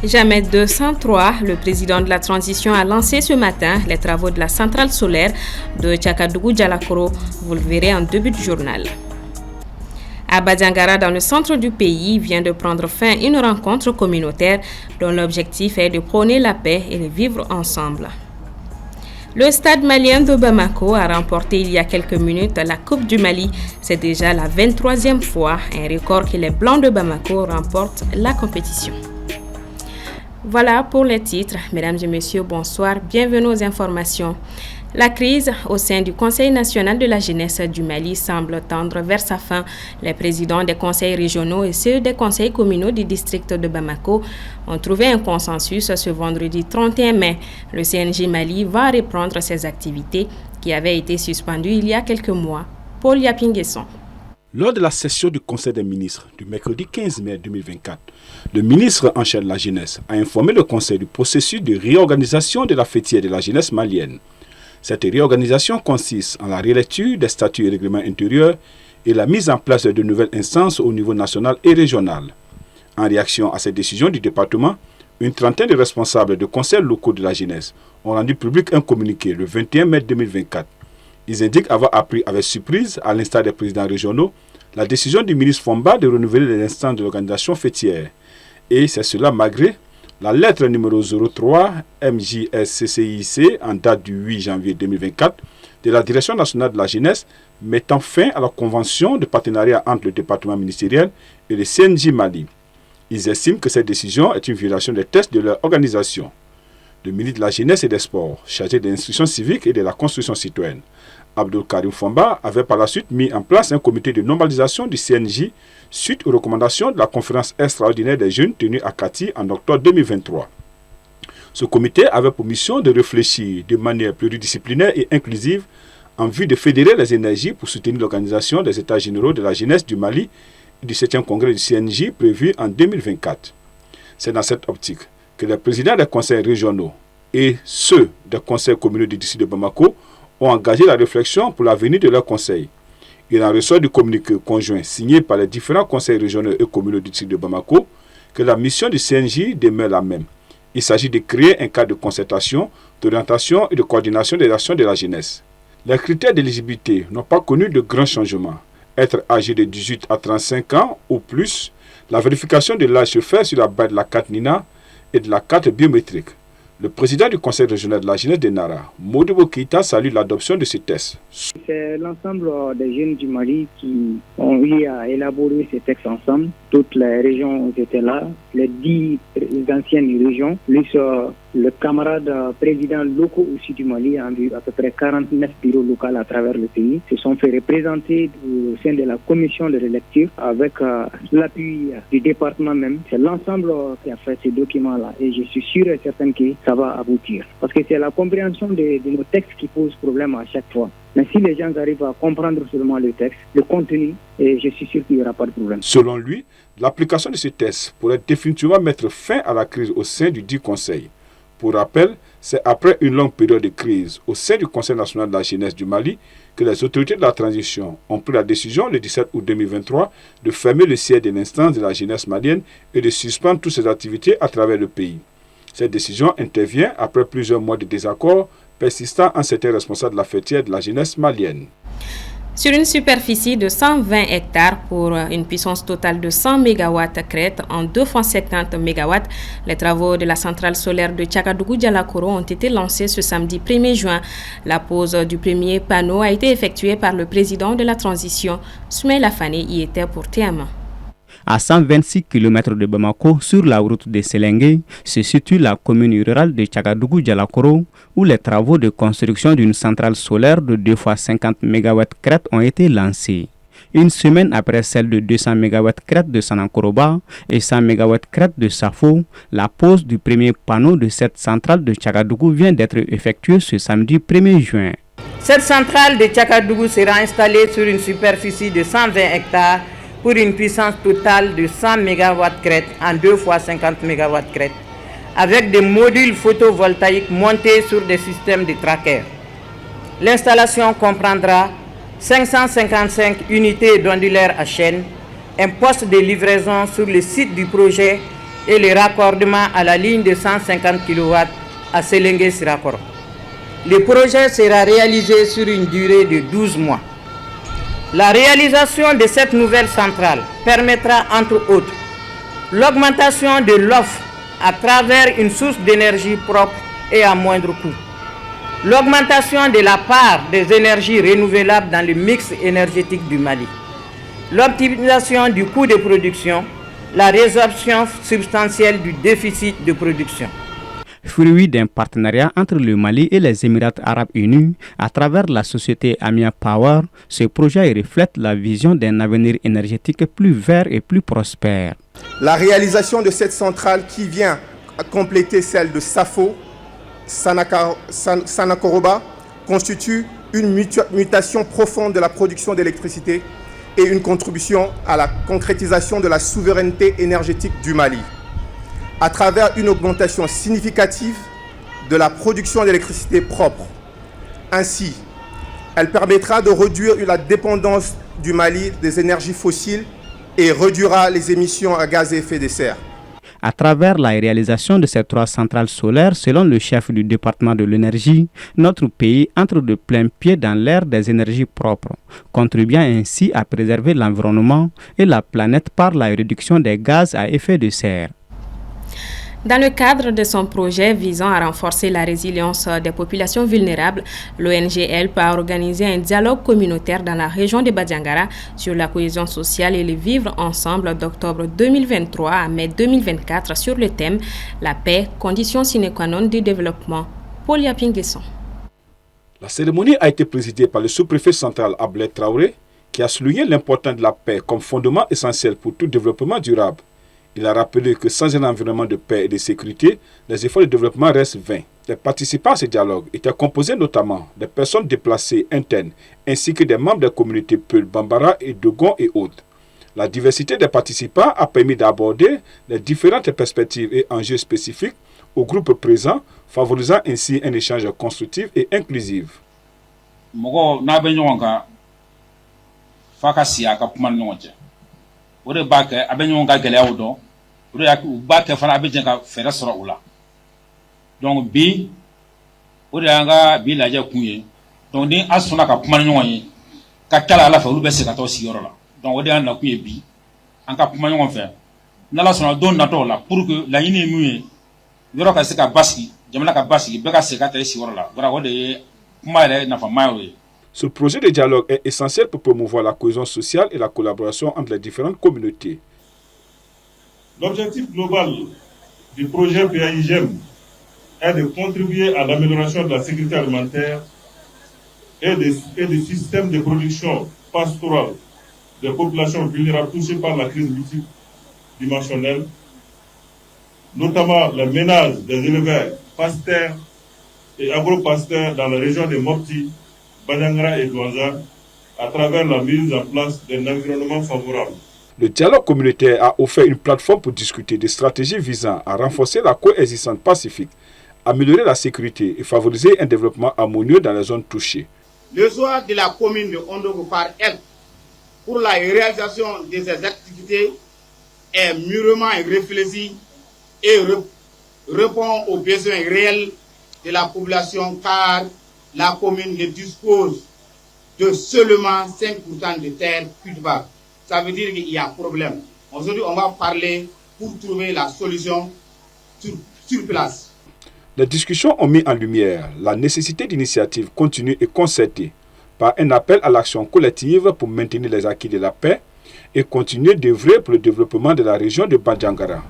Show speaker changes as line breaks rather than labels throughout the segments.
Jamed 203, le président de la transition, a lancé ce matin les travaux de la centrale solaire de Tchakadougou-Dialakoro. Vous le verrez en début de journal. À Badiangara, dans le centre du pays, vient de prendre fin une rencontre communautaire dont l'objectif est de prôner la paix et de vivre ensemble. Le stade malien de Bamako a remporté il y a quelques minutes la Coupe du Mali. C'est déjà la 23e fois, un record que les Blancs de Bamako remportent la compétition. Voilà pour les titres. Mesdames et messieurs, bonsoir. Bienvenue aux informations. La crise au sein du Conseil national de la jeunesse du Mali semble tendre vers sa fin. Les présidents des conseils régionaux et ceux des conseils communaux du district de Bamako ont trouvé un consensus ce vendredi 31 mai. Le CNJ Mali va reprendre ses activités qui avaient été suspendues il y a quelques mois. Paul Yapinguesson.
Lors de la session du Conseil des ministres du mercredi 15 mai 2024, le ministre en charge de la jeunesse a informé le Conseil du processus de réorganisation de la fêtière de la jeunesse malienne. Cette réorganisation consiste en la relecture des statuts et règlements intérieurs et la mise en place de nouvelles instances au niveau national et régional. En réaction à cette décision du département, une trentaine de responsables de conseils locaux de la jeunesse ont rendu public un communiqué le 21 mai 2024. Ils indiquent avoir appris avec surprise, à l'instar des présidents régionaux, la décision du ministre Fomba de renouveler les instances de l'organisation fêtière. Et c'est cela malgré la lettre numéro 03 MJSCCIC en date du 8 janvier 2024 de la Direction nationale de la jeunesse mettant fin à la convention de partenariat entre le département ministériel et le CNJ Mali. Ils estiment que cette décision est une violation des textes de leur organisation. Le ministre de la jeunesse et des sports, chargé de l'instruction civique et de la construction citoyenne, Abdul Karim Fomba, avait par la suite mis en place un comité de normalisation du CNJ suite aux recommandations de la conférence extraordinaire des jeunes tenue à Kati en octobre 2023. Ce comité avait pour mission de réfléchir de manière pluridisciplinaire et inclusive en vue de fédérer les énergies pour soutenir l'organisation des États généraux de la jeunesse du Mali et du 7e congrès du CNJ prévu en 2024. C'est dans cette optique que les présidents des conseils régionaux et ceux des conseils communaux du district de Bamako ont engagé la réflexion pour l'avenir de leur conseil. Il en ressort du communiqué conjoint signé par les différents conseils régionaux et communaux du district de Bamako que la mission du CNJ demeure la même. Il s'agit de créer un cadre de concertation, d'orientation et de coordination des actions de la jeunesse. Les critères d'éligibilité n'ont pas connu de grands changements. Être âgé de 18 à 35 ans ou plus, la vérification de l'âge se fait sur la base de la carte NINA et de la carte biométrique. Le président du Conseil régional de la jeunesse de Nara, Modibo Keita, salue l'adoption de ces tests.
C'est l'ensemble des jeunes du Mali qui ont eu à élaborer ces textes ensemble. Toutes les régions étaient là, les 10 anciennes régions, plus le camarade président locaux aussi du Mali, à peu près 49 bureaux locaux à travers le pays, se sont fait représenter au sein de la commission de relecture avec l'appui du département même. C'est l'ensemble qui a fait ces documents-là et je suis sûr et certain que ça va aboutir. Parce que c'est la compréhension de nos textes qui pose problème à chaque fois. Mais si les gens arrivent à comprendre seulement le texte, le contenu, et je suis sûr qu'il n'y aura pas de problème.
Selon lui, l'application de ces tests pourrait définitivement mettre fin à la crise au sein du dit conseil. Pour rappel, c'est après une longue période de crise au sein du Conseil national de la jeunesse du Mali que les autorités de la transition ont pris la décision le 17 août 2023 de fermer le siège de l'instance de la jeunesse malienne et de suspendre toutes ses activités à travers le pays. Cette décision intervient après plusieurs mois de désaccords persistant en certains responsables de la fêtière de la jeunesse malienne.
Sur une superficie de 120 hectares pour une puissance totale de 100 MW crête en 2 fois 50 MW, les travaux de la centrale solaire de Tchakadougou-Dialakoro ont été lancés ce samedi 1er juin. La pose du premier panneau a été effectuée par le président de la transition, Soumaïla Fane, y était pour TM1.
À 126 km de Bamako, sur la route de Selengue, se situe la commune rurale de Tchakadougou-Dialakoro, où les travaux de construction d'une centrale solaire de 2 fois 50 MW crête ont été lancés. Une semaine après celle de 200 MW crête de Sanankoroba et 100 MW crête de Safo, la pose du premier panneau de cette centrale de Tchakadougou vient d'être effectuée ce samedi 1er juin.
Cette centrale de Tchakadougou sera installée sur une superficie de 120 hectares pour une puissance totale de 100 MW crête en 2 fois 50 MW crête, avec des modules photovoltaïques montés sur des systèmes de trackers. L'installation comprendra 555 unités d'ondulaires à chaîne, un poste de livraison sur le site du projet et le raccordement à la ligne de 150 kW à Selengue-Sirakoro. Le projet sera réalisé sur une durée de 12 mois. La réalisation de cette nouvelle centrale permettra, entre autres, l'augmentation de l'offre à travers une source d'énergie propre et à moindre coût, l'augmentation de la part des énergies renouvelables dans le mix énergétique du Mali, l'optimisation du coût de production, la résorption substantielle du déficit de production.
Fruit d'un partenariat entre le Mali et les Émirats arabes unis à travers la société Amia Power, ce projet reflète la vision d'un avenir énergétique plus vert et plus prospère.
La réalisation de cette centrale qui vient compléter celle de Safo, Sanakoroba, constitue une mutation profonde de la production d'électricité et une contribution à la concrétisation de la souveraineté énergétique du Mali, à travers une augmentation significative de la production d'électricité propre. Ainsi, elle permettra de réduire la dépendance du Mali des énergies fossiles et réduira les émissions à gaz à effet de serre.
À travers la réalisation de ces 3 centrales solaires, selon le chef du département de l'énergie, notre pays entre de plein pied dans l'ère des énergies propres, contribuant ainsi à préserver l'environnement et la planète par la réduction des gaz à effet de serre.
Dans le cadre de son projet visant à renforcer la résilience des populations vulnérables, l'ONG HELP a organisé un dialogue communautaire dans la région de Badiangara sur la cohésion sociale et le vivre ensemble d'octobre 2023 à mai 2024 sur le thème « La paix, condition sine qua non du développement ». Paul Yapinguesson.
La cérémonie a été présidée par le sous-préfet central Ablet Traoré, qui a souligné l'importance de la paix comme fondement essentiel pour tout développement durable. Il a rappelé que sans un environnement de paix et de sécurité, les efforts de développement restent vains. Les participants à ce dialogue étaient composés notamment des personnes déplacées internes, ainsi que des membres des communautés Peul, Bambara et Dogon et autres. La diversité des participants a permis d'aborder les différentes perspectives et enjeux spécifiques au groupe présent, favorisant ainsi un échange constructif et inclusif.
O de b'a kɛ a bɛ ɲɔgɔn ka gɛlɛyaw dɔn o de y'a kɛ u b'a kɛ fana a bɛ jɛ ka fɛɛrɛ sɔrɔ o la donc bi o de y'an ka bi lajɛ kun ye donc ni an sɔnna ka kuma ni ɲɔgɔn ye ka ca ala fɛ olu bɛ se ka taa sigiyɔrɔ la donc o de y'an nakun ye bi an ka kuma ɲɔgɔn fɛ n'ala sɔnna don natɔw la pour que laɲini ye min ye yɔrɔ ka se ka basigi jamana ka basigi bɛɛ ka se ka taa sigiyɔrɔ la voilà o de ye kuma yɛrɛ nafama ye.
Ce projet de dialogue est essentiel pour promouvoir la cohésion sociale et la collaboration entre les différentes communautés.
L'objectif global du projet PAIGEM est de contribuer à l'amélioration de la sécurité alimentaire et des systèmes de production pastorale des populations vulnérables touchées par la crise multidimensionnelle, notamment les ménages des éleveurs pasteurs et agro-pasteurs dans la région de Mopti, Badiangara et Douanza, à travers la mise en place d'un environnement favorable.
Le dialogue communautaire a offert une plateforme pour discuter des stratégies visant à renforcer la coexistence pacifique, améliorer la sécurité et favoriser un développement harmonieux dans les zones touchées.
Le choix de la commune de Ondogo par elle pour la réalisation de ces activités est mûrement réfléchi et répond aux besoins réels de la population car la commune ne dispose de seulement 5% de terres cultivables. Ça veut dire qu'il y a un problème. Aujourd'hui, on va parler pour trouver la solution sur place.
Les discussions ont mis en lumière la nécessité d'initiatives continues et concertées par un appel à l'action collective pour maintenir les acquis de la paix et continuer d'œuvrer pour le développement de la région de Badiangara.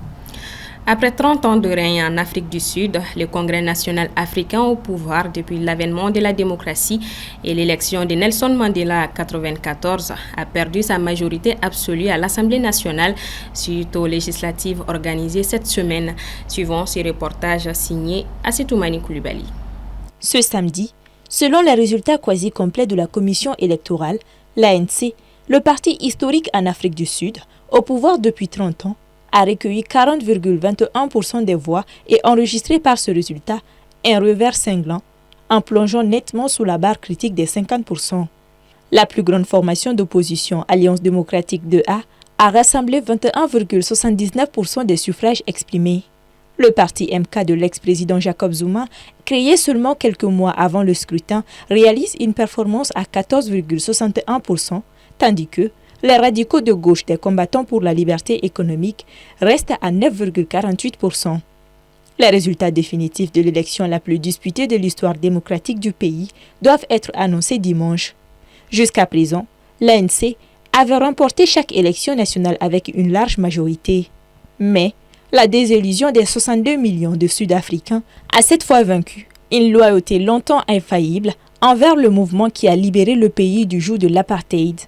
Après 30 ans de règne en Afrique du Sud, le Congrès national africain au pouvoir depuis l'avènement de la démocratie et l'élection de Nelson Mandela en 1994 a perdu sa majorité absolue à l'Assemblée nationale suite aux législatives organisées cette semaine. Suivant ce reportage signé Assetoumani Koulibaly.
Ce samedi, selon les résultats quasi complets de la commission électorale, l'ANC, Le parti historique en Afrique du Sud, au pouvoir depuis 30 ans, a recueilli 40,21% des voix et enregistré par ce résultat un revers cinglant en plongeant nettement sous la barre critique des 50%. La plus grande formation d'opposition, Alliance démocratique 2A, a rassemblé 21,79% des suffrages exprimés. Le parti MK de l'ex-président Jacob Zuma, créé seulement quelques mois avant le scrutin, réalise une performance à 14,61%, tandis que les radicaux de gauche des combattants pour la liberté économique restent à 9,48%. Les résultats définitifs de l'élection la plus disputée de l'histoire démocratique du pays doivent être annoncés dimanche. Jusqu'à présent, l'ANC avait remporté chaque élection nationale avec une large majorité. Mais la désillusion des 62 millions de Sud-Africains a cette fois vaincu une loyauté longtemps infaillible envers le mouvement qui a libéré le pays du joug de l'apartheid.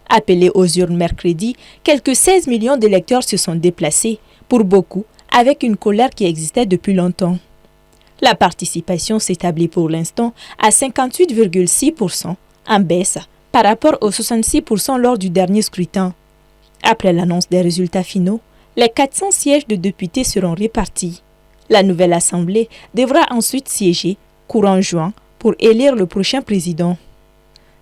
Appelés aux urnes mercredi, quelques 16 millions d'électeurs se sont déplacés, pour beaucoup avec une colère qui existait depuis longtemps. La participation s'établit pour l'instant à 58,6%, en baisse par rapport aux 66% lors du dernier scrutin. Après l'annonce des résultats finaux, les 400 sièges de députés seront répartis. La nouvelle Assemblée devra ensuite siéger, courant juin, pour élire le prochain président.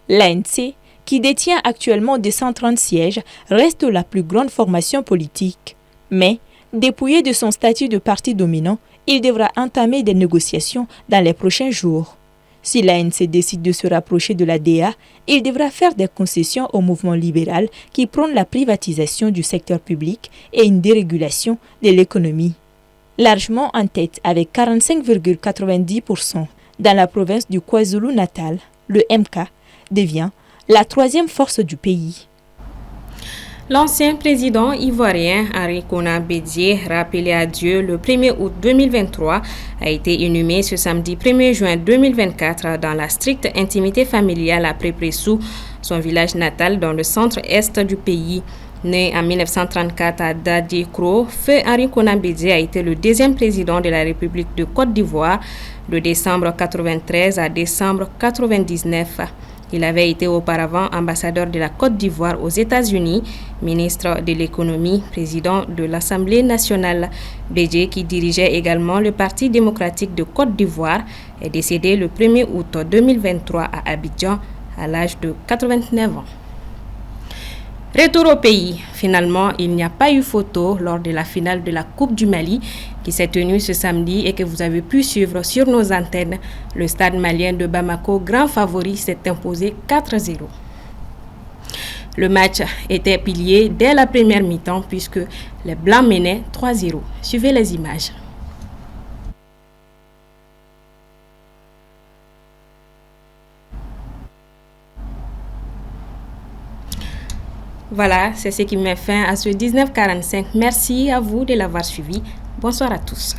L'ANC, qui détient actuellement 230 sièges, reste la plus grande formation politique. Mais, dépouillé de son statut de parti dominant, il devra entamer des négociations dans les prochains jours. Si l'ANC décide de se rapprocher de la DA, il devra faire des concessions au mouvement libéral qui prône la privatisation du secteur public et une dérégulation de l'économie. Largement en tête avec 45,90%, dans la province du KwaZulu-Natal, le MK devient la troisième force du pays.
L'ancien président ivoirien Henri Konan Bédié, rappelé à Dieu le 1er août 2023, a été inhumé ce samedi 1er juin 2024 dans la stricte intimité familiale à Prépressou, son village natal dans le centre-est du pays. Né en 1934 à Dadi-Kro, Feu Henri Konan Bédié a été le deuxième président de la République de Côte d'Ivoire de décembre 1993 à décembre 1999. Il avait été auparavant ambassadeur de la Côte d'Ivoire aux États-Unis, ministre de l'économie, président de l'Assemblée nationale. Bédié, qui dirigeait également le Parti démocratique de Côte d'Ivoire, est décédé le 1er août 2023 à Abidjan à l'âge de 89 ans. Retour au pays. Finalement, il n'y a pas eu photo lors de la finale de la Coupe du Mali qui s'est tenue ce samedi et que vous avez pu suivre sur nos antennes. Le stade malien de Bamako, grand favori, s'est imposé 4-0. Le match était plié dès la première mi-temps puisque les Blancs menaient 3-0. Suivez les images. Voilà, c'est ce qui met fin à ce 1945. Merci à vous de l'avoir suivi. Bonsoir à tous.